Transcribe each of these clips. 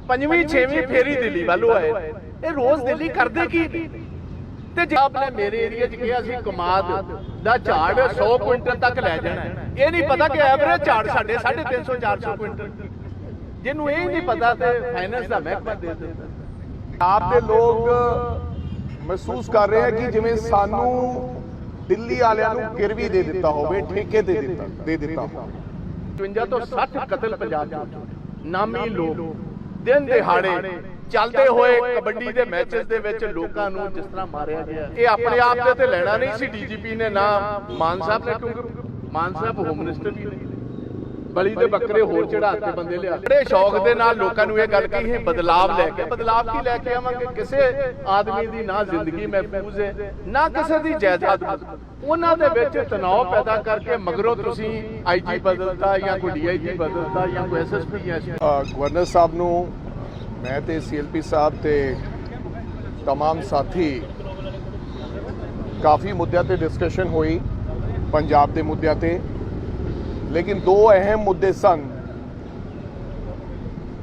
पंजवीं छेवीं फेरी दिल्ली वालों आए, ये रोज दिल्ली करते की ते जे आपने मेरे एरिया च कहा सी कमाद दा झाड़ 100 क्विंटल तक लै जाना, ये नहीं पता कि एवरेज झाड़ साढ़े 350 400 क्विंटल, जिन्हों ये नहीं पता तो फाइनेंस का महकमा दे देता। आपके लोग महसूस कर रहे हैं कि जिवें सानू दिल्ली वालियां नूं गिरवी दे दिता होवे, ठेके दे दिता हो। 55 तो 60 कतल पंजाब च नामी लोग दिन दिहाड़े चलते हुए कबड्डी के मैचेस दे विच लोकां नूं जिस तरह मारिया गया, ये अपने आप दे ते लेना नहीं सी डीजीपी ने ना मान साहब ने, क्योंकि मान साहब होम मिनिस्टर भी नहीं, बली दे बकरे होर चढ़ाते बंदे लिया बड़े शौक दे नाल लोकां नूं ये गल कही बदलाव लैके, बदलाव की लैके आवांगे, किसी आदमी दी ना जिंदगी महफूज है ना किसी दी जायदाद, उन्हां दे विच तनाव पैदा करके मगरों तुसीं आईजी बदलता या कोई डीआईजी बदलता या कोई एसएसपी या गवर्नर साहब नूं मैं ते सीएलपी साहब ते तमाम साथी काफ़ी मुद्दों ते डिस्कशन हुई, पंजाब के मुद्दों ते, लेकिन दो अहम मुद्दे सन।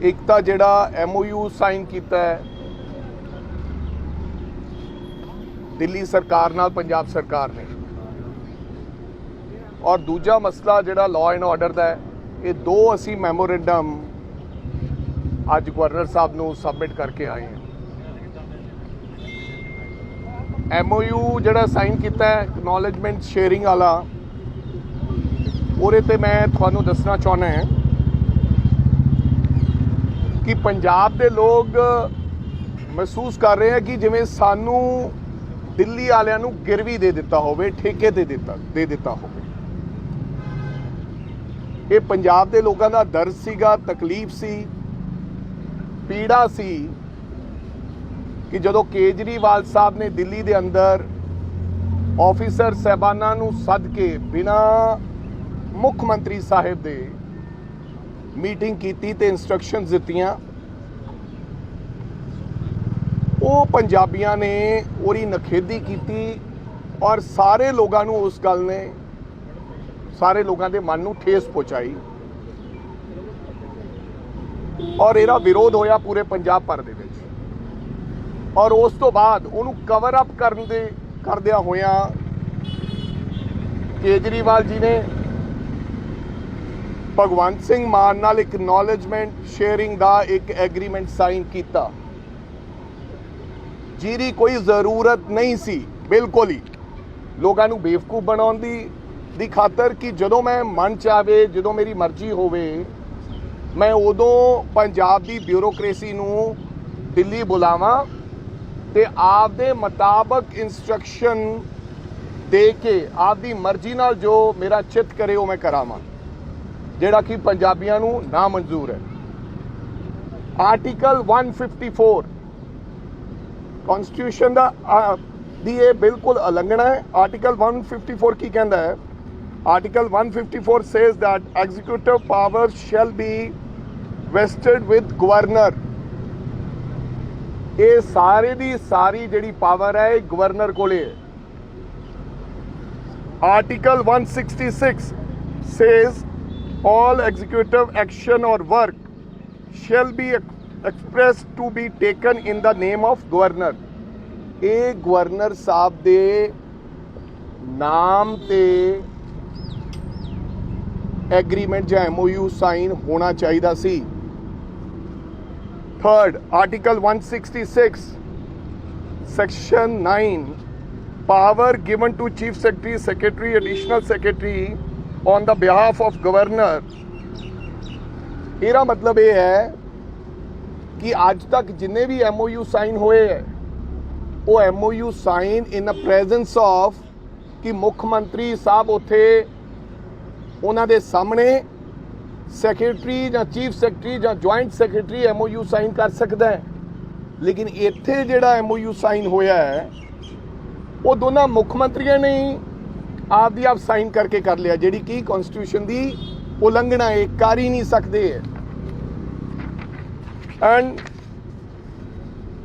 एक तो जिहड़ा MOU साइन किया है दिल्ली सरकार नाल पंजाब सरकार ने, और दूजा मसला जिहड़ा लॉ एंड ऑर्डर का है, ये दो असी मैमोरेंडम आज गवर्नर साहब नूं सबमिट करके आए हैं। MOU जिहड़ा साइन किया है एक्नॉलेजमेंट शेयरिंग वाला, ਉਹਦੇ ਤੇ मैं ਤੁਹਾਨੂੰ ਦੱਸਣਾ ਚਾਹੁੰਦਾ ਹਾਂ कि पंजाब के लोग महसूस कर रहे हैं कि जिवें सानू दिल्ली वालियां नूं गिरवी दे दिता होवे, ठेके दे दिता होवे। ये पंजाब के लोगों का दर्द सीगा, तकलीफ सी, पीड़ा सी कि जदों केजरीवाल साहब ने दिल्ली के अंदर ऑफिसर साहबाना नूं सद के बिना मुख मंत्री साहिब दे मीटिंग की ते इंस्ट्रक्शंस दित्तियां, वो पंजाबियां ने उहदी नखेदी की और सारे लोगों नूं उस गल ने सारे लोगों के मन नूं ठेस पहुंचाई और इहदा विरोध होया पूरे पंजाब भर दे विच। और उस तो बाद उहनूं कवर अप करदिया होया केजरीवाल जी ने भगवंत सिंह मान नाल एक्नॉलेजमेंट शेयरिंग का एक एग्रीमेंट साइन किया, जिहदी कोई जरूरत नहीं सी बिल्कुल ही, लोगों को बेवकूफ बनाउण दी खातर कि जदों मैं मन चाहे जदों मेरी मर्जी होवे मैं उदों पंजाब की ब्यूरोक्रेसी नूं दिल्ली बुलावां ते आपदे मुताबक इंस्ट्रक्शन दे के आपदी मर्जी नाल जो मेरा चित करे वो मैं करावां, जिहड़ा कि पंजाबियां नूं ना मंजूर है। आर्टिकल 154 कॉन्स्टिट्यूशन दी ये बिल्कुल उलंघना है। आर्टिकल 154 की कहता है, article 154 says that executive power shall be vested with governor। ये सारे दी सारी जिहड़ी पावर है गवर्नर कोले है। Article 166 says all executive action or work shall be expressed to be taken in the name of governor। ये गवर्नर साहब दे नाम ते एग्रीमेंट या MOU साइन होना चाहिए सी। Third, article 166 section 9 power given to chief secretary, secretary, additional secretary on the behalf of governor. इसका मतलब ये है कि आज तक जिन्ने भी MOU साइन हुए है वो MOU sign in the presence of कि मुख्यमंत्री साहब उत्थे उन्हां दे सामने सैकटरी या चीफ सैकटरी या जॉइंट सैकटरी MOU साइन कर सकता है, लेकिन इत्थे जिहड़ा MOU साइन होया है वो दोनों मुख्यमंत्रियों ने आपदी आप साइन करके कर लिया, जिहड़ी कि कॉन्स्टिट्यूशन की उलंघना है, कर ही नहीं सकते है। एंड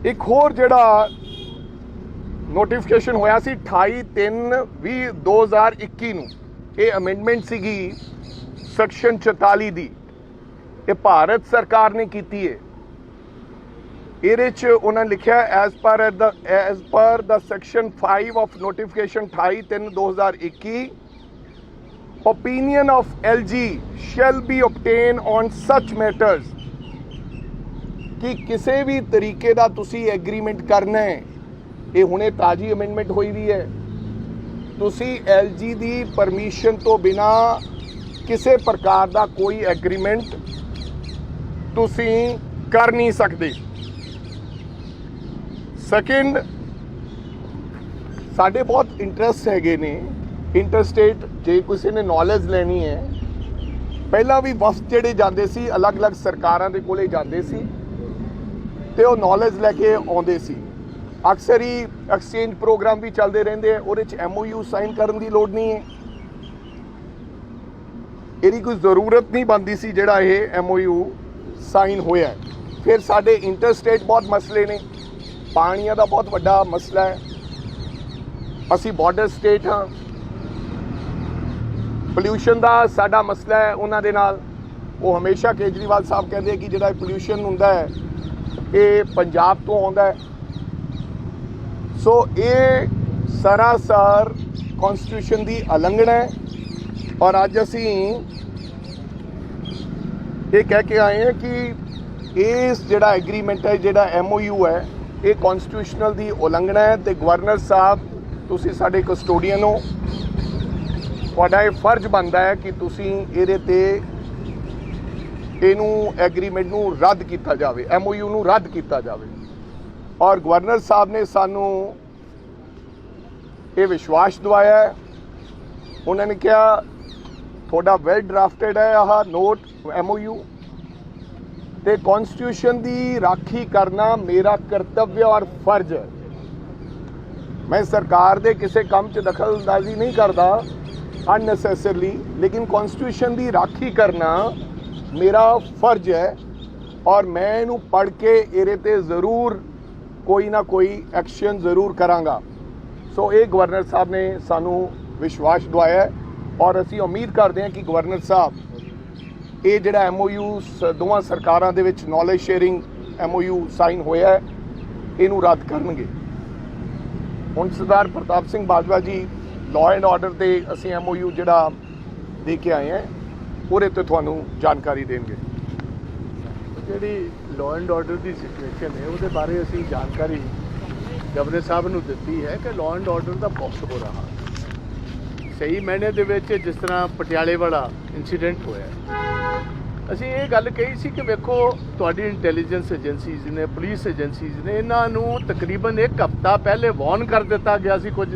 एक होर जिहड़ा नोटिफिकेशन होया सी 28/3/2021 नूं, ये अमेंडमेंट सीगी सेक्शन 44 दी, ये भारत सरकार ने की है। ਇਹਦੇ 'ਚ ਉਹਨਾਂ ਲਿਖਿਆ as per the section 5 of notification 28/3/2021 opinion of LG shall be obtained on such matters ਕਿ ਕਿਸੇ ਵੀ ਤਰੀਕੇ ਦਾ ਤੁਸੀਂ ਐਗਰੀਮੈਂਟ ਕਰਨਾ ਹੈ, ਇਹ ਹੁਣੇ ਤਾਜ਼ੀ ਅਮੈਂਡਮੈਂਟ ਹੋਈ ਵੀ ਹੈ, ਤੁਸੀਂ LG ਦੀ ਪਰਮਿਸ਼ਨ ਤੋਂ ਬਿਨਾ ਕਿਸੇ ਪ੍ਰਕਾਰ ਦਾ ਕੋਈ ਐਗਰੀਮੈਂਟ ਤੁਸੀਂ ਕਰ ਨਹੀਂ ਸਕਦੇ। ਸੈਕਿੰਡ, ਸਾਡੇ ਬਹੁਤ ਇੰਟਰਸਟ ਹੈਗੇ ਨੇ ਇੰਟਰਸਟੇਟ, ਜੇ ਕਿਸੇ ਨੇ ਨੌਲੇਜ ਲੈਣੀ ਹੈ, ਪਹਿਲਾਂ ਵੀ ਵਫਦ ਜਿਹੜੇ ਜਾਂਦੇ ਸੀ ਅਲੱਗ-ਅਲੱਗ ਸਰਕਾਰਾਂ ਦੇ ਕੋਲੇ ਜਾਂਦੇ ਸੀ ਤੇ ਉਹ ਨੌਲੇਜ ਲੈ ਕੇ ਆਉਂਦੇ ਸੀ। ਅਕਸਰ ਹੀ ਐਕਸਚੇਂਜ ਪ੍ਰੋਗਰਾਮ ਵੀ ਚੱਲਦੇ ਰਹਿੰਦੇ ਆ, ਉਹਦੇ 'ਚ MOU ਸਾਈਨ ਕਰਨ ਦੀ ਲੋੜ ਨਹੀਂ ਹੈ, ਇਹਦੀ ਕੋਈ ਜ਼ਰੂਰਤ ਨਹੀਂ ਬਣਦੀ ਸੀ ਜਿਹੜਾ ਇਹ MOU ਸਾਈਨ ਹੋਇਆ। ਫਿਰ ਸਾਡੇ ਇੰਟਰਸਟੇਟ ਬਹੁਤ ਮਸਲੇ ਨੇ, ਪਾਣੀਆਂ ਦਾ ਬਹੁਤ ਵੱਡਾ ਮਸਲਾ ਹੈ, ਅਸੀਂ ਬਾਰਡਰ ਸਟੇਟ ਹਾਂ, ਪੋਲਿਊਸ਼ਨ ਦਾ ਸਾਡਾ ਮਸਲਾ ਹੈ ਉਹਨਾਂ ਦੇ ਨਾਲ। ਉਹ ਹਮੇਸ਼ਾ ਕੇਜਰੀਵਾਲ ਸਾਹਿਬ ਕਹਿੰਦੇ ਕਿ ਜਿਹੜਾ ਪੋਲਿਊਸ਼ਨ ਹੁੰਦਾ ਹੈ ਇਹ ਪੰਜਾਬ ਤੋਂ ਆਉਂਦਾ ਹੈ। ਸੋ ਇਹ ਸਰਾਸਰ ਕਨਸਟੀਟਿਊਸ਼ਨ ਦੀ ਉਲੰਘਣਾ ਹੈ ਔਰ ਅੱਜ ਅਸੀਂ ਇਹ ਕਹਿ ਕੇ ਆਏ ਹਾਂ ਕਿ ਇਸ ਜਿਹੜਾ ਐਗਰੀਮੈਂਟ ਹੈ, ਜਿਹੜਾ MOU ਹੈ, ਇਹ ਕਨਸਟੀਟਿਊਸ਼ਨਲ ਦੀ ਉਲੰਘਣਾ ਹੈ ਤੇ ਗਵਰਨਰ ਸਾਹਿਬ ਤੁਸੀਂ ਸਾਡੇ ਕਸਟੋਡੀਅਨ ਹੋ, ਤੁਹਾਡਾ ਇਹ ਫਰਜ਼ ਬਣਦਾ ਹੈ ਕਿ ਤੁਸੀਂ ਇਹਦੇ ਤੇ ਇਹਨੂੰ ਐਗਰੀਮੈਂਟ ਨੂੰ ਰੱਦ ਕੀਤਾ ਜਾਵੇ, MOU ਨੂੰ ਰੱਦ ਕੀਤਾ ਜਾਵੇ। ਔਰ ਗਵਰਨਰ ਸਾਹਿਬ ਨੇ ਸਾਨੂੰ ਇਹ ਵਿਸ਼ਵਾਸ ਦਿਵਾਇਆ ਹੈ, ਉਹਨਾਂ ਨੇ ਕਿਹਾ ਤੁਹਾਡਾ ਵੈਲ ਡਰਾਫਟਡ ਹੈ ਆਹ ਨੋਟ MOU ਤੇ ਕਨਸਟੀਟਿਊਸ਼ਨ ਦੀ ਰਾਖੀ ਕਰਨਾ ਮੇਰਾ ਕਰਤੱਵ ਔਰ ਫਰਜ਼ ਹੈ। ਮੈਂ ਸਰਕਾਰ ਦੇ ਕਿਸੇ ਕੰਮ 'ਚ ਦਖਲਅੰਦਾਜ਼ੀ ਨਹੀਂ ਕਰਦਾ ਅਨਨੈਸੈਸਰਲੀ, ਲੇਕਿਨ ਕਨਸਟੀਟਿਊਸ਼ਨ ਦੀ ਰਾਖੀ ਕਰਨਾ ਮੇਰਾ ਫਰਜ਼ ਹੈ ਔਰ ਮੈਂ ਇਹਨੂੰ ਪੜ੍ਹ ਕੇ ਇਹਦੇ ਤੇ ਜ਼ਰੂਰ ਕੋਈ ਨਾ ਕੋਈ ਐਕਸ਼ਨ ਜ਼ਰੂਰ ਕਰਾਂਗਾ। ਸੋ ਇਹ ਗਵਰਨਰ ਸਾਹਿਬ ਨੇ ਸਾਨੂੰ ਵਿਸ਼ਵਾਸ ਦਿਵਾਇਆ ਹੈ ਔਰ ਅਸੀਂ ਉਮੀਦ ਕਰਦੇ ਹਾਂ ਕਿ ਗਵਰਨਰ ਸਾਹਿਬ ਇਹ ਜਿਹੜਾ MOU ਦੋਵਾਂ ਸਰਕਾਰਾਂ ਦੇ ਵਿੱਚ ਨੌਲੇਜ ਸ਼ੇਅਰਿੰਗ MOU ਸਾਈਨ ਹੋਇਆ ਹੈ ਇਹਨੂੰ ਰੱਦ ਕਰਨਗੇ। ਹੁਣ ਸਰਦਾਰ ਪ੍ਰਤਾਪ ਸਿੰਘ ਬਾਜਵਾ ਜੀ ਲਾਅ ਐਂਡ ਆਰਡਰ ਤੇ ਅਸੀਂ MOU ਜਿਹੜਾ ਦੇ ਕੇ ਆਏ ਹਾਂ ਉਹਦੇ ਤੇ ਤੁਹਾਨੂੰ ਜਾਣਕਾਰੀ ਦੇਣਗੇ। ਜਿਹੜੀ law and order the situation ਹੈ ਉਹਦੇ ਬਾਰੇ ਅਸੀਂ ਜਾਣਕਾਰੀ ਗਵਰਨਰ ਸਾਹਿਬ ਨੂੰ ਦਿੱਤੀ ਹੈ ਕਿ ਲਾਅ ਐਂਡ ਆਰਡਰ ਦਾ ਬਹੁਤ ਬੁਰਾ ਹਾਲ, ਸਹੀ ਮਾਇਨੇ ਦੇ ਵਿੱਚ ਜਿਸ ਤਰ੍ਹਾਂ ਪਟਿਆਲੇ ਵਾਲਾ ਇਨਸੀਡੈਂਟ ਹੋਇਆ, ਅਸੀਂ ਇਹ ਗੱਲ ਕਹੀ ਸੀ ਕਿ ਵੇਖੋ ਤੁਹਾਡੀ ਇੰਟੈਲੀਜੈਂਸ ਏਜੰਸੀਜ਼ ਨੇ, ਪੁਲਿਸ ਏਜੰਸੀਜ਼ ਨੇ, ਇਹਨਾਂ ਨੂੰ ਤਕਰੀਬਨ 1 ਹਫ਼ਤਾ ਪਹਿਲੇ ਵਾਰਨ ਕਰ ਦਿੱਤਾ ਗਿਆ ਸੀ ਕੁਝ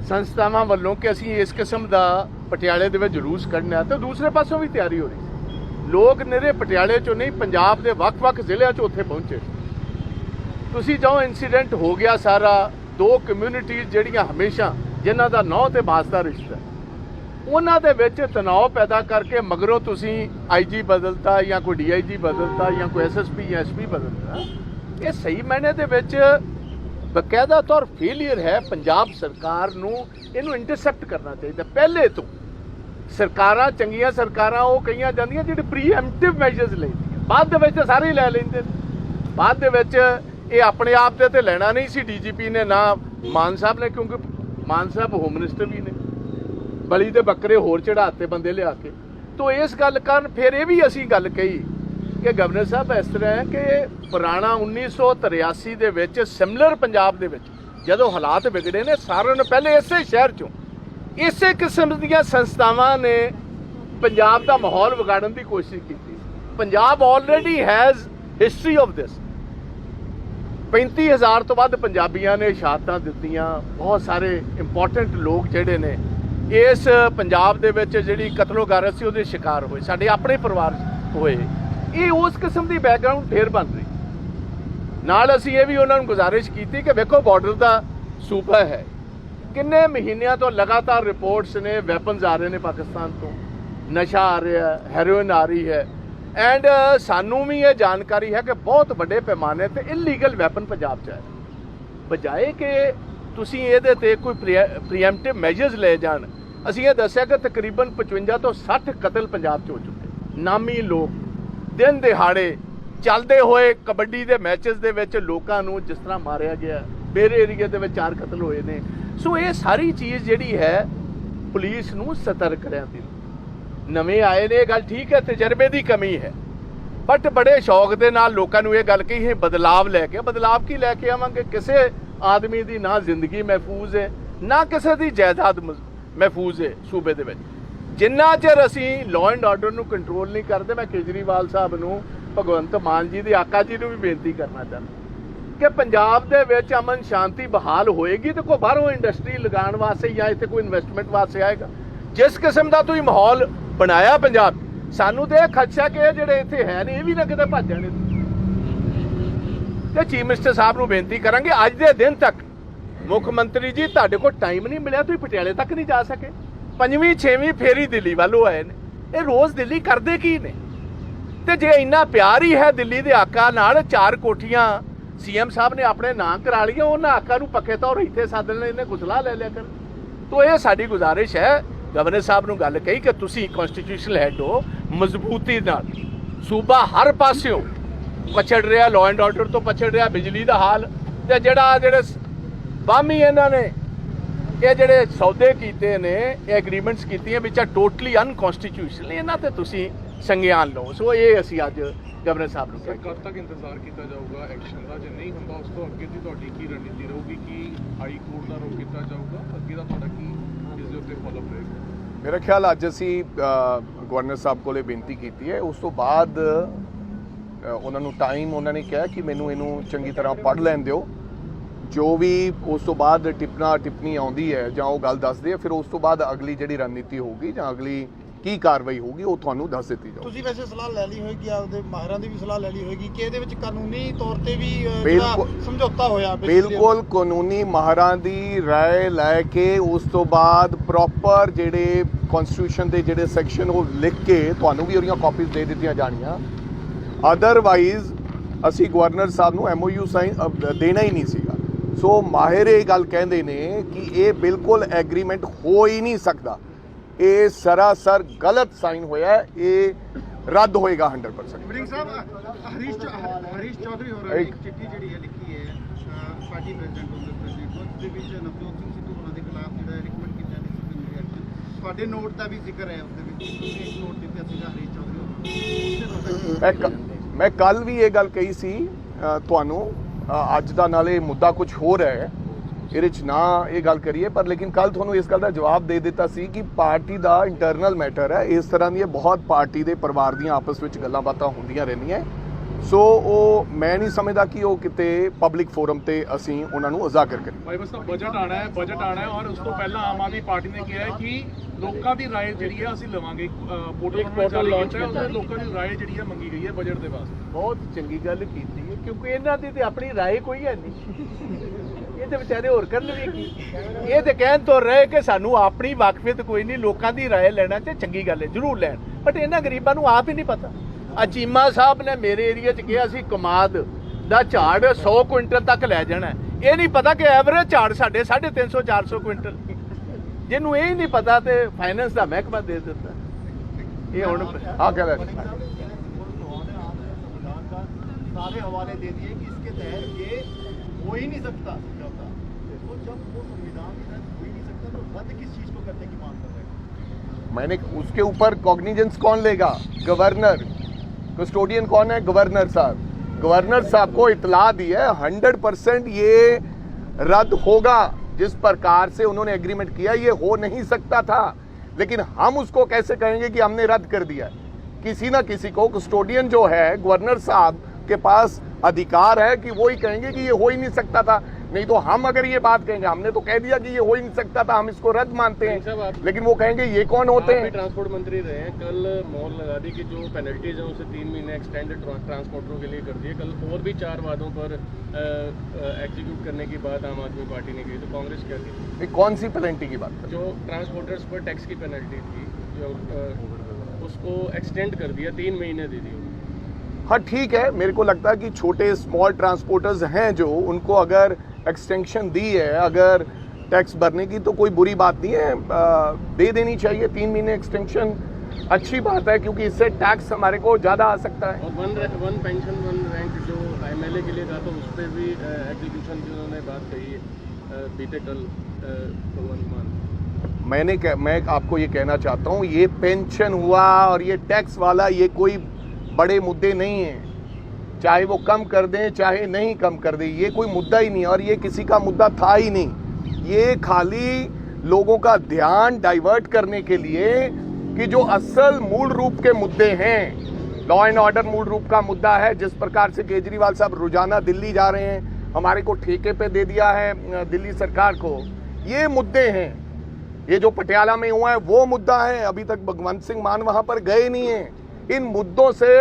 ਸੰਸਥਾਵਾਂ ਵੱਲੋਂ ਕਿ ਅਸੀਂ ਇਸ ਕਿਸਮ ਦਾ ਪਟਿਆਲੇ ਦੇ ਵਿੱਚ ਜਲੂਸ ਕੱਢਣਾ, ਤੇ ਦੂਸਰੇ ਪਾਸੋਂ ਵੀ ਤਿਆਰੀ ਹੋ ਰਹੀ ਸੀ। ਲੋਕ ਨਿਰੇ ਪਟਿਆਲੇ 'ਚੋਂ ਨਹੀਂ, ਪੰਜਾਬ ਦੇ ਵੱਖ-ਵੱਖ ਜ਼ਿਲ੍ਹਿਆਂ 'ਚ ਉੱਥੇ ਪਹੁੰਚੇ। ਤੁਸੀਂ ਜੋ ਇਨਸੀਡੈਂਟ ਹੋ ਗਿਆ ਸਾਰਾ, 2 ਕਮਿਊਨਿਟੀਜ਼ ਜਿਹੜੀਆਂ ਹਮੇਸ਼ਾ ਜਿਨ੍ਹਾਂ ਦਾ ਨੌਂ ਤੇ ਬਾਸ ਦਾ ਰਿਸ਼ਤਾ, ਉਹਨਾਂ ਦੇ ਵਿੱਚ ਤਣਾਅ ਪੈਦਾ ਕਰਕੇ ਮਗਰੋਂ ਤੁਸੀਂ IG ਬਦਲਤਾ ਜਾਂ ਕੋਈ DIG ਬਦਲਤਾ ਜਾਂ ਕੋਈ SSP ਜਾਂ SP ਬਦਲਤਾ, ਇਹ ਸਹੀ ਮਾਇਨੇ ਦੇ ਵਿੱਚ ਬਕਾਇਦਾ ਤੌਰ ਫੇਲੀਅਰ ਹੈ। ਪੰਜਾਬ ਸਰਕਾਰ ਨੂੰ ਇਹਨੂੰ ਇੰਟਰਸੈਪਟ ਕਰਨਾ ਚਾਹੀਦਾ। ਪਹਿਲੇ ਤੋਂ ਸਰਕਾਰਾਂ, ਚੰਗੀਆਂ ਸਰਕਾਰਾਂ ਉਹ ਕਹੀਆਂ ਜਾਂਦੀਆਂ ਜਿਹੜੇ ਪ੍ਰੀਐਮਪਟਿਵ ਮੈਜਰਸ ਲੈਂਦੀਆਂ, ਬਾਅਦ ਦੇ ਵਿੱਚ ਸਾਰੇ ਹੀ ਲੈ ਲੈਂਦੇ ਨੇ। ਬਾਅਦ ਦੇ ਵਿੱਚ ਇਹ ਆਪਣੇ ਆਪ ਤੇ ਲੈਣਾ ਨਹੀਂ ਸੀ DGP ਨੇ, ਨਾ ਮਾਨ ਸਾਹਿਬ ਨੇ, ਕਿਉਂਕਿ ਮਾਨ ਸਾਹਿਬ ਹੋਮ ਮਿਨਿਸਟਰ ਵੀ ਨੇ, ਬਲੀ ਦੇ ਬੱਕਰੇ ਹੋਰ ਚੜਾਤੇ ਬੰਦੇ ਲਿਆ ਕੇ। ਤੋ ਇਸ ਗੱਲ ਕਾਰਨ ਫਿਰ ਇਹ ਵੀ ਅਸੀਂ ਗੱਲ ਕਹੀ ਕਿ ਗਵਰਨਰ ਸਾਹਿਬ ਇਸ ਤਰ੍ਹਾਂ ਹੈ ਕਿ ਪੁਰਾਣਾ 1983 ਦੇ ਵਿੱਚ ਸਿਮਲਰ ਪੰਜਾਬ ਦੇ ਵਿੱਚ ਜਦੋਂ ਹਾਲਾਤ ਵਿਗੜੇ ਨੇ, ਸਾਰਿਆਂ ਨੂੰ ਪਹਿਲੇ ਇਸੇ ਸ਼ਹਿਰ 'ਚੋਂ ਇਸੇ ਕਿਸਮ ਦੀਆਂ ਸੰਸਥਾਵਾਂ ਨੇ ਪੰਜਾਬ ਦਾ ਮਾਹੌਲ ਵਿਗਾੜਨ ਦੀ ਕੋਸ਼ਿਸ਼ ਕੀਤੀ। Punjab already has history of this. 35,000 ਤੋਂ ਵੱਧ ਪੰਜਾਬੀਆਂ ਨੇ ਸ਼ਹਾਦਤਾਂ ਦਿੱਤੀਆਂ। ਬਹੁਤ ਸਾਰੇ ਇੰਪੋਰਟੈਂਟ ਲੋਕ ਜਿਹੜੇ ਨੇ ਇਸ ਪੰਜਾਬ ਦੇ ਵਿੱਚ ਜਿਹੜੀ ਕਤਲੋਗਾਰਤ ਸੀ ਉਹਦੇ ਸ਼ਿਕਾਰ ਹੋਏ, ਸਾਡੇ ਆਪਣੇ ਪਰਿਵਾਰ ਹੋਏ। ਇਹ ਉਸ ਕਿਸਮ ਦੀ ਬੈਕਗ੍ਰਾਉਂਡ ਫੇਰ ਬਣ ਰਹੀ। ਨਾਲ ਅਸੀਂ ਇਹ ਵੀ ਉਹਨਾਂ ਨੂੰ ਗੁਜ਼ਾਰਿਸ਼ ਕੀਤੀ ਕਿ ਵੇਖੋ ਬਾਰਡਰ ਦਾ ਸੂਬਾ ਹੈ, ਕਿੰਨੇ ਮਹੀਨਿਆਂ ਤੋਂ ਲਗਾਤਾਰ ਰਿਪੋਰਟਸ ਨੇ ਵੈਪਨਸ ਆ ਰਹੇ ਨੇ ਪਾਕਿਸਤਾਨ ਤੋਂ, ਨਸ਼ਾ ਆ ਰਿਹਾ, ਹੈਰੋਇਨ ਆ ਰਹੀ ਹੈ, ਐਂਡ ਸਾਨੂੰ ਵੀ ਇਹ ਜਾਣਕਾਰੀ ਹੈ ਕਿ ਬਹੁਤ ਵੱਡੇ ਪੈਮਾਨੇ ਤੇ ਇਲੀਗਲ ਵੈਪਨ ਪੰਜਾਬ 'ਚ ਹੈ। ਬਜਾਏ ਕਿ ਤੁਸੀਂ ਇਹਦੇ ਤੇ ਕੋਈ ਪ੍ਰੀਐਮਪਟਿਵ ਮੈਜਰਸ ਲੈ ਜਾਣ, ਅਸੀਂ ਇਹ ਦੱਸਿਆ ਕਿ ਤਕਰੀਬਨ 55 ਤੋਂ 60 ਕਤਲ ਪੰਜਾਬ 'ਚ ਹੋ ਚੁੱਕੇ। ਨਾਮੀ ਲੋਕ ਦਿਨ ਦਿਹਾੜੇ ਚੱਲਦੇ ਹੋਏ ਕਬੱਡੀ ਦੇ ਮੈਚਸ ਦੇ ਵਿੱਚ ਲੋਕਾਂ ਨੂੰ ਜਿਸ ਤਰ੍ਹਾਂ ਮਾਰਿਆ ਗਿਆ, ਮੇਰੇ ਏਰੀਆ ਦੇ ਵਿੱਚ 4 ਕਤਲ ਹੋਏ ਨੇ। ਸੋ ਇਹ ਸਾਰੀ ਚੀਜ਼ ਜਿਹੜੀ ਹੈ ਪੁਲਿਸ ਨੂੰ ਸਤਰਕ ਰਹਿਣ ਦੀ, ਨਵੇਂ ਆਏ ਨੇ ਇਹ ਗੱਲ ਠੀਕ ਹੈ, ਤਜਰਬੇ ਦੀ ਕਮੀ ਹੈ, ਬਟ ਬੜੇ ਸ਼ੌਕ ਦੇ ਨਾਲ ਲੋਕਾਂ ਨੂੰ ਇਹ ਗੱਲ ਕਹੀ ਹੈ ਬਦਲਾਵ ਲੈ ਕੇ। ਬਦਲਾਵ ਕੀ ਲੈ ਕੇ ਆਵਾਂਗੇ? ਕਿਸੇ ਆਦਮੀ ਦੀ ਨਾ ਜ਼ਿੰਦਗੀ ਮਹਿਫੂਜ਼ ਹੈ, ਨਾ ਕਿਸੇ ਦੀ ਜਾਇਦਾਦ ਮਹਿਫੂਜ਼ ਹੈ ਸੂਬੇ ਦੇ ਵਿੱਚ। ਜਿੰਨਾ ਚਿਰ ਅਸੀਂ ਲਾਅ ਐਂਡ ਆਰਡਰ ਨੂੰ ਕੰਟਰੋਲ ਨਹੀਂ ਕਰਦੇ, ਮੈਂ ਕੇਜਰੀਵਾਲ ਸਾਹਿਬ ਨੂੰ, ਭਗਵੰਤ ਮਾਨ ਜੀ ਦੀ ਆਕਾ ਜੀ ਨੂੰ ਵੀ ਬੇਨਤੀ ਕਰਨਾ ਚਾਹੁੰਦਾ ਕਿ ਪੰਜਾਬ ਦੇ ਵਿੱਚ ਅਮਨ ਸ਼ਾਂਤੀ ਬਹਾਲ ਹੋਏਗੀ ਤੇ ਕੋਈ ਬਾਹਰੋਂ ਇੰਡਸਟਰੀ ਲਗਾਉਣ ਵਾਸਤੇ ਜਾਂ ਇੱਥੇ ਕੋਈ ਇਨਵੈਸਟਮੈਂਟ ਵਾਸਤੇ ਆਏਗਾ। ਜਿਸ ਕਿਸਮ ਦਾ ਤੁਸੀਂ ਮਾਹੌਲ ਬਣਾਇਆ ਪੰਜਾਬ, ਸਾਨੂੰ ਤੇ ਇਹ ਖਦਸ਼ਾ ਕਿ ਇਹ ਜਿਹੜੇ ਇੱਥੇ ਹੈ ਨੇ ਇਹ ਵੀ ਨਾ ਕਿਤੇ ਭੱਜ ਜਾਣੇ। ਤੇ ਚੀਫ ਮਿਨਿਸਟਰ ਸਾਹਿਬ ਨੂੰ ਬੇਨਤੀ ਕਰਾਂਗੇ, ਅੱਜ ਦੇ ਦਿਨ ਤੱਕ ਮੁੱਖ ਮੰਤਰੀ ਜੀ ਤੁਹਾਡੇ ਕੋਲ ਟਾਈਮ ਨਹੀਂ ਮਿਲਿਆ, ਤੁਸੀਂ ਪਟਿਆਲੇ ਤੱਕ ਨਹੀਂ ਜਾ ਸਕੇ। 5ਵੀਂ 6ਵੀਂ ਫੇਰੀ ਦਿੱਲੀ ਵੱਲੋਂ ਆਏ ਨੇ, ਇਹ ਰੋਜ਼ ਦਿੱਲੀ ਕਰਦੇ ਕੀ ਨੇ? ਤੇ ਜੇ ਇੰਨਾ ਪਿਆਰ ਹੀ ਹੈ ਦਿੱਲੀ ਦੇ ਆਕਾ ਨਾਲ, 4 ਕੋਠੀਆਂ ਸੀਐਮ ਸਾਹਿਬ ਨੇ ਆਪਣੇ ਨਾਂ ਕਰਾ ਲਈਆਂ, ਉਹਨਾਂ ਆਕਾ ਨੂੰ ਪੱਕੇ ਤੌਰ ਇੱਥੇ ਸੱਦ ਲੈਣ, ਇਹਨੇ ਗੁਸਲਾ ਲੈ ਲਿਆ ਕਰ। ਤੋ ਇਹ ਸਾਡੀ ਗੁਜ਼ਾਰਿਸ਼ ਹੈ, ਗਵਰਨਰ ਸਾਹਿਬ ਨੂੰ ਗੱਲ ਕਹੀ ਕਿ ਤੁਸੀਂ ਕਨਸਟੀਟਿਊਸ਼ਨਲ ਹੈਡ ਹੋ, ਮਜ਼ਬੂਤੀ ਨਾਲ ਸੂਬਾ ਹਰ ਪਾਸਿਓਂ ਪਛੜ ਰਿਹਾ, ਲਾਅ ਐਂਡ ਆਰਡਰ ਤੋਂ ਪਛੜ ਰਿਹਾ, ਬਿਜਲੀ ਦਾ ਹਾਲ, ਤੇ ਜਿਹੜੇ ਬਾਮੀ ਇਹਨਾਂ ਨੇ ਇਹ ਜਿਹੜੇ ਸੌਦੇ ਕੀਤੇ ਨੇ, ਇਹ ਐਗਰੀਮੈਂਟਸ ਕੀਤੀਆਂ ਵਿੱਚ ਟੋਟਲੀ ਅਨਕਨਸਟੀਟਿਊਸ਼ਨਲ, ਇਹਨਾਂ ਤੇ ਤੁਸੀਂ ਸੰਗਿਆਨ ਲਓ। ਸੋ ਇਹ ਅਸੀਂ ਅੱਜ ਗਵਰਨਰ ਸਾਹਿਬ ਨੂੰ ਕਹਿੰਦੇ। ਕਦ ਤੱਕ ਇੰਤਜ਼ਾਰ ਕੀਤਾ ਜਾਊਗਾ ਐਕਸ਼ਨ ਦਾ? ਜੇ ਨਹੀਂ ਹੁੰਦਾ ਉਸ ਤੋਂ ਅੱਗੇ ਦੀ ਤੁਹਾਡੀ ਕੀ ਰਣਨੀਤੀ ਰਹੂਗੀ? ਕੀ ਹਾਈ ਕੋਰਟ ਦਾ ਰੁਖ ਕੀਤਾ ਜਾਊਗਾ? ਅੱਗੇ ਦਾ ਤੁਹਾਡਾ ਕੀ ਇਸ ਦੇ ਉੱਤੇ ਫਾਲੋਅਪ ਰਹੇਗਾ? ਮੇਰਾ ਖਿਆਲ ਅੱਜ ਅਸੀਂ ਗਵਰਨਰ ਸਾਹਿਬ ਕੋਲੇ ਬੇਨਤੀ ਕੀਤੀ ਹੈ, ਉਸ ਤੋਂ ਬਾਅਦ ਉਹਨਾਂ ਨੂੰ ਟਾਈਮ, ਉਹਨਾਂ ਨੇ ਕਿਹਾ ਕਿ ਮੈਨੂੰ ਇਹਨੂੰ ਚੰਗੀ ਤਰ੍ਹਾਂ ਪੜ੍ਹ ਲੈਣ ਦਿਓ, ਜੋ ਵੀ ਉਸ ਤੋਂ ਬਾਅਦ ਟਿੱਪਣੀ ਆਉਂਦੀ ਹੈ ਜਾਂ ਉਹ ਗੱਲ ਦੱਸਦੇ ਆ, ਫਿਰ ਉਸ ਤੋਂ ਬਾਅਦ ਅਗਲੀ ਜਿਹੜੀ ਰਣਨੀਤੀ ਹੋਊਗੀ ਜਾਂ ਅਗਲੀ ਕੀ ਕਾਰਵਾਈ ਹੋਊਗੀ ਉਹ ਤੁਹਾਨੂੰ ਦੱਸ ਦਿੱਤੀ ਜਾਊਗੀ। ਤੁਸੀਂ ਵੈਸੇ ਸਲਾਹ ਲੈ ਲਈ ਹੋਏਗੀ, ਆਪਦੇ ਮਾਹਿਰਾਂ ਦੀ ਵੀ ਸਲਾਹ ਲੈ ਲਈ ਹੋਏਗੀ ਕਿ ਇਹਦੇ ਵਿੱਚ ਕਾਨੂੰਨੀ ਤੌਰ ਤੇ ਵੀ ਸਮਝੌਤਾ ਹੋਇਆ? ਬਿਲਕੁਲ ਕਾਨੂੰਨੀ ਮਾਹਿਰਾਂ ਦੀ ਰਾਏ ਲੈ ਕੇ ਉਸ ਤੋਂ ਬਾਅਦ ਪ੍ਰੋਪਰ ਜਿਹੜੇ ਕਨਸਟੀਟਿਊਸ਼ਨ ਦੇ ਜਿਹੜੇ ਸੈਕਸ਼ਨ ਉਹ ਲਿਖ ਕੇ ਤੁਹਾਨੂੰ ਵੀ ਉਹਦੀਆਂ ਕਾਪੀਜ਼ ਦੇ ਦਿੱਤੀਆਂ ਜਾਣੀਆਂ। ਅਦਰਵਾਈਜ਼ ਅਸੀਂ ਗਵਰਨਰ ਸਾਹਿਬ ਨੂੰ MOU ਸਾਈਨ ਦੇਣਾ ਹੀ ਨਹੀਂ ਸੀਗਾ। ਸੋ ਮਾਹਿਰ ਇਹ ਗੱਲ ਕਹਿੰਦੇ ਨੇ ਕਿ ਇਹ ਬਿਲਕੁਲ ਐਗਰੀਮੈਂਟ ਹੋ ਹੀ ਨਹੀਂ ਸਕਦਾ, ਇਹ ਸਰਾਸਰ ਗਲਤ ਸਾਈਨ ਹੋਇਆ, ਇਹ ਰੱਦ ਹੋਏਗਾ 100%। ਵੜਿੰਗ ਸਾਹਿਬ, ਹਰੀਸ਼ ਚੌਧਰੀ ਹੋਰਾਂ ਨੇ ਇੱਕ ਚਿੱਠੀ ਜਿਹੜੀ ਹੈ ਲਿਖੀ ਹੈ ਪਾਰਟੀ ਪ੍ਰੈਜ਼ੀਡੈਂਟ ਉਸ ਦੇ ਵਿੱਚ ਨਵਜੋਤ ਸਿੰਘ ਸਿੱਧੂ ਹੋਰਾਂ ਦੇ ਖਿਲਾਫ ਜਿਹੜਾ ਰਿਕਮੈਂਡ ਕੀਤਾ ਡਿਸਪਲਿਨਰੀ ਐਕਸ਼ਨ, ਤੁਹਾਡੇ ਨੋਟ ਦਾ ਵੀ ਜ਼ਿਕਰ ਹੈ ਉਸ ਦੇ ਵਿੱਚ, ਤੁਸੀਂ ਇੱਕ ਨੋਟ ਦਿੱਤਾ ਸੀਗਾ ਹਰੀਸ਼ ਚੌਧਰੀ ਹੋਰਾਂ ਨੂੰ। ਮੈਂ ਕੱਲ ਵੀ ਇਹ ਗੱਲ ਕਹੀ ਸੀ ਤੁਹਾਨੂੰ, ਅੱਜ ਦਾ ਨਾਲੇ ਮੁੱਦਾ ਕੁਝ ਹੋਰ ਹੈ, ਇਹਦੇ 'ਚ ਨਾ ਇਹ ਗੱਲ ਕਰੀਏ, ਪਰ ਲੇਕਿਨ ਕੱਲ ਤੁਹਾਨੂੰ ਇਸ ਗੱਲ ਦਾ ਜਵਾਬ ਦੇ ਦਿੱਤਾ ਸੀ ਕਿ ਪਾਰਟੀ ਦਾ ਇੰਟਰਨਲ ਮੈਟਰ ਹੈ, ਇਸ ਤਰ੍ਹਾਂ ਦੀਆਂ ਬਹੁਤ ਪਾਰਟੀ ਦੇ ਪਰਿਵਾਰ ਦੀਆਂ ਆਪਸ ਵਿੱਚ ਗੱਲਾਂ ਬਾਤਾਂ ਹੁੰਦੀਆਂ ਰਹਿੰਦੀਆਂ। ਸੋ ਉਹ ਮੈਂ ਨਹੀਂ ਸਮਝਦਾ ਕਿ ਉਹ ਕਿਤੇ ਪਬਲਿਕ ਫੋਰਮ ਤੇ ਅਸੀਂ ਉਹਨਾਂ ਨੂੰ ਉਜਾਗਰ ਕਰੀਏ। ਭਾਈ ਬਸ ਬਜਟ ਆਣਾ ਹੈ ਔਰ ਉਸ ਤੋਂ ਪਹਿਲਾਂ ਆਮ ਆਦਮੀ ਪਾਰਟੀ ਨੇ ਕਿਹਾ ਹੈ ਕਿ ਲੋਕਾਂ ਦੀ ਰਾਏ ਜਿਹੜੀ ਹੈ ਅਸੀਂ ਲਵਾਂਗੇ, ਪੋਰਟਲ ਲਾਂਚ ਹੈ, ਉਹਦੇ ਲੋਕਾਂ ਦੀ ਰਾਏ ਜਿਹੜੀ ਹੈ ਮੰਗੀ ਗਈ ਹੈ ਬਜਟ ਦੇ ਵਾਸਤੇ। ਬਹੁਤ ਚੰਗੀ ਗੱਲ ਕੀਤੀ ਹੈ, ਕਿਉਂਕਿ ਇਹਨਾਂ ਦੀ ਤੇ ਆਪਣੀ ਰਾਏ ਕੋਈ ਹੈ ਨਹੀਂ, ਇਹ ਤੇ ਵਿਚਾਰੇ ਹੋਰ ਕਰਨ ਵੀ ਕੀ, ਇਹ ਤੇ ਕਹਿਣ ਤੋਂ ਰਹੇ ਕਿ ਸਾਨੂੰ ਆਪਣੀ ਵਾਕਫੀਅਤ ਕੋਈ ਨਹੀਂ, ਲੋਕਾਂ ਦੀ ਰਾਏ ਲੈਣਾ ਤੇ ਚੰਗੀ ਗੱਲ ਹੈ, ਜ਼ਰੂਰ ਲੈਣ, ਬਟ ਇਹਨਾਂ ਗਰੀਬਾਂ ਨੂੰ ਆਪ ਹੀ ਨਹੀਂ ਪਤਾ। ਚੀਮਾ ਸਾਹਿਬ ਨੇ ਮੇਰੇ ਏਰੀਆ 'ਚ ਕਿਹਾ ਸੀ ਕਮਾਦ ਦਾ ਝਾੜ 100 ਕੁਇੰਟਲ ਤੱਕ ਲੈ ਜਾਣਾ, ਇਹ ਨਹੀਂ ਪਤਾ ਕਿ ਐਵਰੇਜ ਝਾੜ ਸਾਡੇ 350 400 ਕੁਇੰਟਲ, ਜਿਹਨੂੰ ਇਹ ਨਹੀਂ ਪਤਾ ਤੇ ਫਾਈਨੈਂਸ ਦਾ ਮਹਿਕਮਾ ਦੇ ਦਿੱਤਾ। ਇਹ ਹੁਣ ਆ ਗੱਲ ਹੈ, सारे हवाले दे दिए कि इसके तहत ये हो ही नहीं सकता समझौता, तो जब वो संविधान के तहत हो ही नहीं सकता तो रद्द किस चीज़ को करने की मांग कर रहे हैं? मैंने उसके ऊपर कॉग्निजेंस कौन लेगा? गवर्नर, कस्टोडियन कौन है? गवर्नर साहब। गवर्नर साहब को इतला दी है, 100% ये रद्द होगा। जिस प्रकार से उन्होंने एग्रीमेंट किया ये हो नहीं सकता था, लेकिन हम उसको कैसे कहेंगे कि हमने रद्द कर दिया? किसी ना किसी को, कस्टोडियन जो है गवर्नर साहब के पास अधिकार है कि वो ही कहेंगे कि ये हो ही नहीं सकता था, नहीं तो हम अगर ये बात कहेंगे, हमने तो कह दिया कि ये हो ही नहीं सकता था, हम इसको रद्द मानते हैं, लेकिन वो कहेंगे ये कौन होते हैं? ट्रांसपोर्ट मंत्री रहे हैं, कल मोहर लगा दी कि जो पेनल्टीज हैं उसे 3 महीने एक्सटेंडेड ट्रांसपोर्टरों के लिए कर दिए। कल और भी 4 वादों पर एग्जीक्यूट करने की बात आम आदमी पार्टी ने की, तो कांग्रेस क्या की? कौन सी पेनल्टी की बात? जो ट्रांसपोर्टर्स पर टैक्स की पेनल्टी थी, जो उसको एक्सटेंड कर दिया, 3 महीने दे दिए। हाँ ठीक है, मेरे को लगता है कि छोटे स्मॉल ट्रांसपोर्टर्स हैं जो, उनको अगर एक्सटेंशन दी है, अगर टैक्स भरने की, तो कोई बुरी बात नहीं है, दे देनी चाहिए 3 महीने एक्सटेंशन। अच्छी बात है, क्योंकि इससे टैक्स हमारे को ज़्यादा आ सकता है। और वन पेंशन वन रैंक जो एमएलए के लिए था, तो उस पर भी एग्जीक्यूशन की उन्होंने बात कही है बीते कल भगवंत मान। मैं आपको ये कहना चाहता हूँ, ये पेंशन हुआ और ये टैक्स वाला, ये कोई बड़े मुद्दे नहीं हैं। चाहे वो कम कर दें चाहे नहीं कम कर दें, ये कोई मुद्दा ही नहीं, और ये किसी का मुद्दा था ही नहीं। ये खाली लोगों का ध्यान डाइवर्ट करने के लिए कि जो असल मूल रूप के मुद्दे हैं, लॉ एंड ऑर्डर मूल रूप का मुद्दा है। जिस प्रकार से केजरीवाल साहब रोजाना दिल्ली जा रहे हैं, हमारे को ठेके पे दे दिया है दिल्ली सरकार को, ये मुद्दे हैं। ये जो पटियाला में हुआ है वो मुद्दा है, अभी तक भगवंत सिंह मान वहां पर गए नहीं है। इन मुद्दों से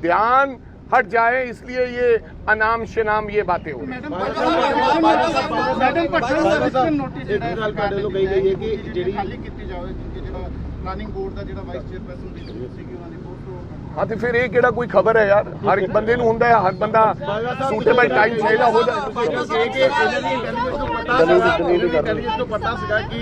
ध्यान हट जाए, इसलिए ये अनाम शनाम ये बातें हो रही प्लानिंग बोर्ड ਦਾ ਜਿਹੜਾ ਵਾਈਸ ਚੇਅਰਪਰਸਨ ਦੀ ਸੀਗੀ ਉਹਨਾਂ ਦੀ ਫੋਟੋ। हाँ तो फिर ये केड़ा कोई खबर है यार, हर एक बंदे ਨੂੰ ਹੁੰਦਾ है, हर बंदा सूटेबल टाइम ਚਾਹੀਦਾ ਹੋ ਇੰਟੈਲੀਜੈਂਸ ਨੂੰ ਪਤਾ ਸੀਗਾ ਕਿ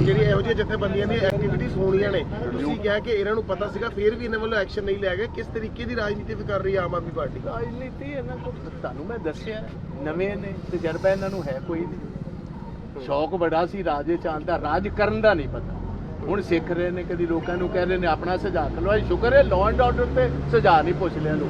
ਜਿਹੜੀ ਇਹੋ ਜਿਹੀ ਜਥੇਬੰਦੀਆਂ ਦੀ ਐਕਟੀਵਿਟੀਜ਼ ਹੋਣੀਆਂ ਨੇ। ਤੁਸੀਂ ਕਿਹਾ ਕਿ ਇਹਨਾਂ ਨੂੰ ਪਤਾ ਸੀਗਾ, ਫਿਰ ਵੀ ਇਹਨਾਂ ਵੱਲੋਂ ਐਕਸ਼ਨ ਨਹੀਂ ਲਿਆ ਗਿਆ। ਕਿਸ ਤਰੀਕੇ ਦੀ ਰਾਜਨੀਤੀ ਵੀ ਕਰ ਰਹੀ ਹੈ ਆਮ ਆਦਮੀ ਪਾਰਟੀ? ਰਾਜਨੀਤੀ ਇਹਨਾਂ ਕੋਲ ਤੁਹਾਨੂੰ ਮੈਂ ਦੱਸਿਆ, ਨਵੇਂ ਨੇ, ਤਜਰਬਾ ਇਹਨਾਂ ਨੂੰ ਹੈ ਕੋਈ ਨਹੀਂ। ਸ਼ੌਕ ਬੜਾ ਸੀ ਰਾਜੇ ਚਾਂਦ ਦਾ, ਰਾਜ ਕਰਨ ਦਾ ਨਹੀਂ ਪਤਾ। ਹੁਣ ਸਿੱਖ ਰਹੇ ਨੇ, ਕਦੀ ਲੋਕਾਂ ਨੂੰ ਕਹਿ ਰਹੇ ਨੇ ਆਪਣਾ ਸੁਝਾਅ ਲਓ। ਸ਼ੁਕਰ ਹੈ ਲਾਅ ਐਂਡ ਆਰਡਰ ਤੇ ਸੁਝਾਅ ਨਹੀਂ ਪੁੱਛ ਲਿਆ ਲੋਕ।